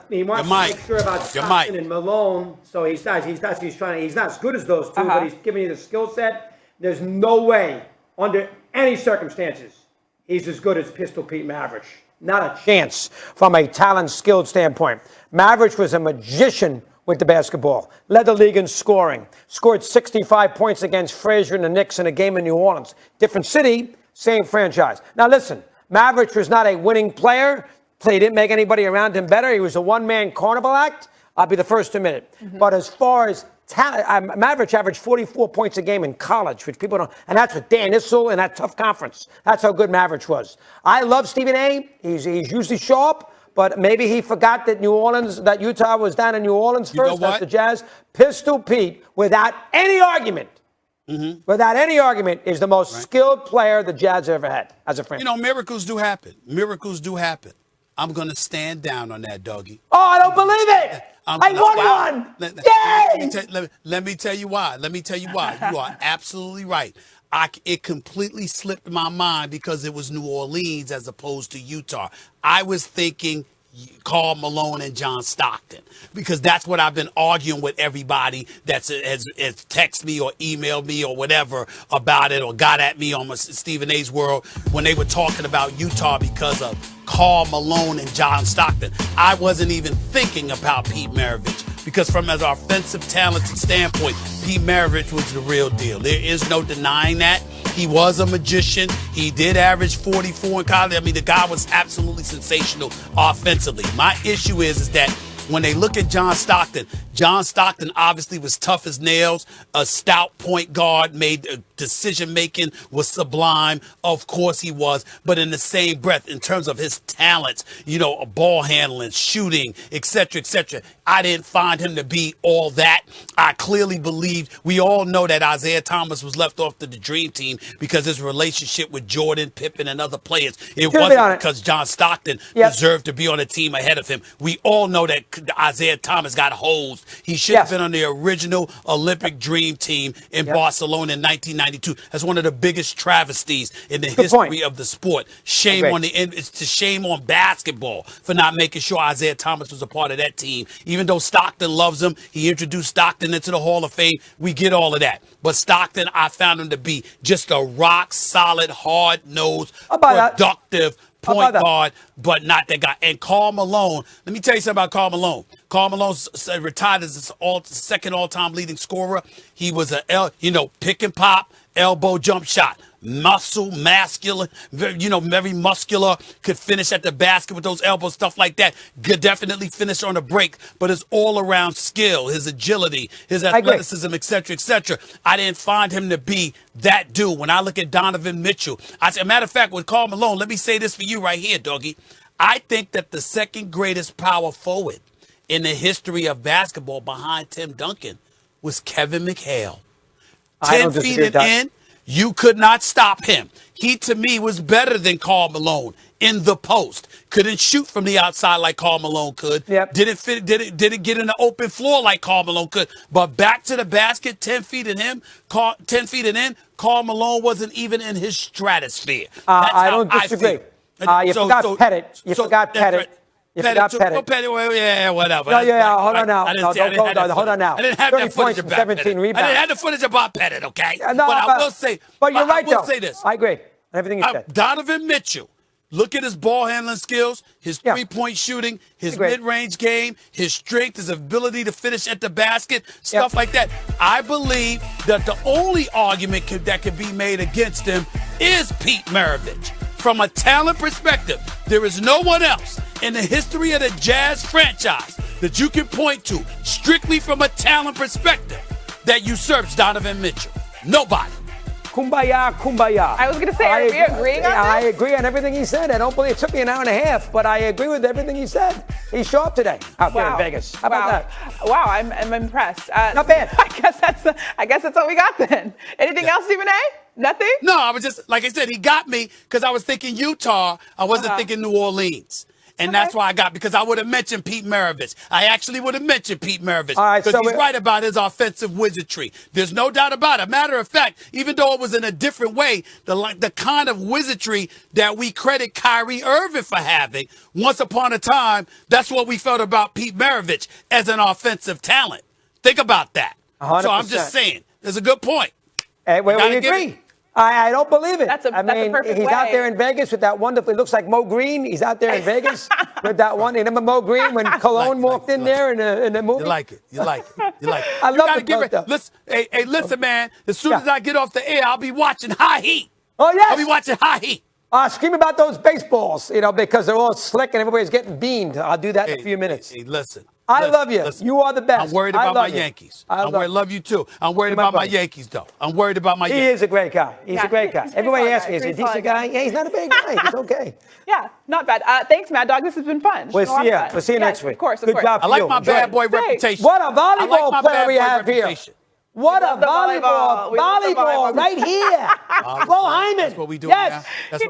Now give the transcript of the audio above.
He wants to make sure about Stockton and Malone. So he's not as good as those two, but he's giving you the skill set. There's no way under any circumstances he's as good as Pistol Pete Maravich. Not a chance from a talent, skilled standpoint. Maravich was a magician with the basketball. Led the league in scoring. Scored 65 points against Frazier and the Knicks in a game in New Orleans. Different city, same franchise. Now listen, Maravich was not a winning player. He didn't make anybody around him better. He was a one-man carnival act. I'll be the first to admit it. Mm-hmm. But as far as talent, Maravich averaged 44 points a game in college, which people don't. And that's with Dan Issel in that tough conference. That's how good Maravich was. I love Stephen A. He's usually sharp, but maybe he forgot that that Utah was down in New Orleans first. That's the Jazz. Pistol Pete, without any argument, is the most skilled player the Jazz ever had as a franchise. Miracles do happen. Miracles do happen. I'm going to stand down on that, doggy. Oh, I don't believe it. I won one. Yay! Let me tell you why. You are absolutely right. It completely slipped my mind because it was New Orleans as opposed to Utah. I was thinking Karl Malone and John Stockton, because that's what I've been arguing with everybody that has texted me or emailed me or whatever about it or got at me on my Stephen A's World when they were talking about Utah because of Karl Malone and John Stockton. I wasn't even thinking about Pete Maravich because from an offensive talented standpoint, Pete Maravich was the real deal. There is no denying that. He was a magician. He did average 44 in college. I mean, the guy was absolutely sensational offensively. My issue is that when they look at John Stockton obviously was tough as nails, a stout point guard, made decision-making was sublime. Of course he was. But in the same breath, in terms of his talents, ball handling, shooting, et cetera, I didn't find him to be all that. I clearly believe, we all know that Isaiah Thomas was left off to the Dream Team because his relationship with Jordan, Pippen, and other players. It wasn't because John Stockton deserved to be on a team ahead of him. We all know that Isaiah Thomas got hosed. He should have been on the original Olympic Dream Team in Barcelona in 1992. That's one of the biggest travesties in the history of the sport. It's a shame on basketball for not making sure Isaiah Thomas was a part of that team. Even though Stockton loves him, he introduced Stockton into the Hall of Fame. We get all of that. But Stockton, I found him to be just a rock-solid, hard-nosed, productive point guard, but not that guy. And Karl Malone, let me tell you something about Karl Malone. Karl Malone retired as his second all-time leading scorer. He was pick and pop, elbow jump shot. Masculine, very muscular, could finish at the basket with those elbows, stuff like that. Could definitely finish on a break, but his all-around skill, his agility, his athleticism, et cetera, I didn't find him to be that dude. When I look at Donovan Mitchell, as a matter of fact, with Karl Malone, let me say this for you right here, doggy. I think that the second greatest power forward in the history of basketball behind Tim Duncan was Kevin McHale. 10 feet and in. You could not stop him. He, to me, was better than Karl Malone in the post. Couldn't shoot from the outside like Karl Malone could. Didn't get in the open floor like Karl Malone could. But back to the basket, 10 feet in, Karl Malone wasn't even in his stratosphere. I don't disagree. You forgot Pettit. You forgot Pettit. Whatever. Hold on now. Hold on now. I didn't have that footage about 17 rebounds. I didn't have the footage about Pettit, okay? But I will say. But you're right, though. I will say this. I agree. Everything you said. Donovan Mitchell. Look at his ball handling skills, his three-point shooting, his mid-range game, his strength, his ability to finish at the basket, stuff like that. I believe that the only argument that can be made against him is Pete Maravich. From a talent perspective, there is no one else in the history of the Jazz franchise that you can point to, strictly from a talent perspective, that usurps Donovan Mitchell. Nobody. Kumbaya. I was going to say, are we agreeing on this? I agree on everything he said. I don't believe it took me an hour and a half, but I agree with everything he said. He's sharp today out there in Vegas. How about that? Wow, I'm impressed. Not bad. I guess that's what we got then. Anything else, Stephen A? Nothing? No, I was just, like I said, he got me because I was thinking Utah. I wasn't thinking New Orleans. And that's why because I would have mentioned Pete Maravich. I actually would have mentioned Pete Maravich. All right, because so he's right about his offensive wizardry. There's no doubt about it. Matter of fact, even though it was in a different way, the kind of wizardry that we credit Kyrie Irving for having, once upon a time, that's what we felt about Pete Maravich as an offensive talent. Think about that. 100%. So I'm just saying, there's a good point. Hey, we agree. I don't believe it. That's a perfect he's way. out there in Vegas with that wonderful, it looks like Mo Green. He's out there in Vegas with that one. You remember Mo Green when Cologne walked in there in the movie? You like it. You like it. You like it. I You love gotta the get coach, though. Listen, hey, listen, man. As soon as I get off the air, I'll be watching High Heat. Oh, yes. I'll be watching High Heat. Scream about those baseballs, because they're all slick and everybody's getting beamed. I'll do that in a few minutes. Hey, listen. I love you. Listen. You are the best. I'm worried about my Yankees. I love you too. I'm worried about my Yankees, though. I'm worried about my Yankees. He is a great guy. He's a great guy. he's a pretty Everybody solid asks guy, me, is he a pretty decent solid guy? Yeah, he's not a bad guy. He's okay. Yeah, not bad. Thanks, Mad Dog. This has been fun. We'll see you. We'll see you next week. Of course. Good job I for like you. my Enjoy bad it. boy Great. reputation. What a I like volleyball my player bad we boy have here. reputation. What a love the volleyball. volleyball We love the volleyball. right here. Flo Hyman. That's what we do Yes. now. That's what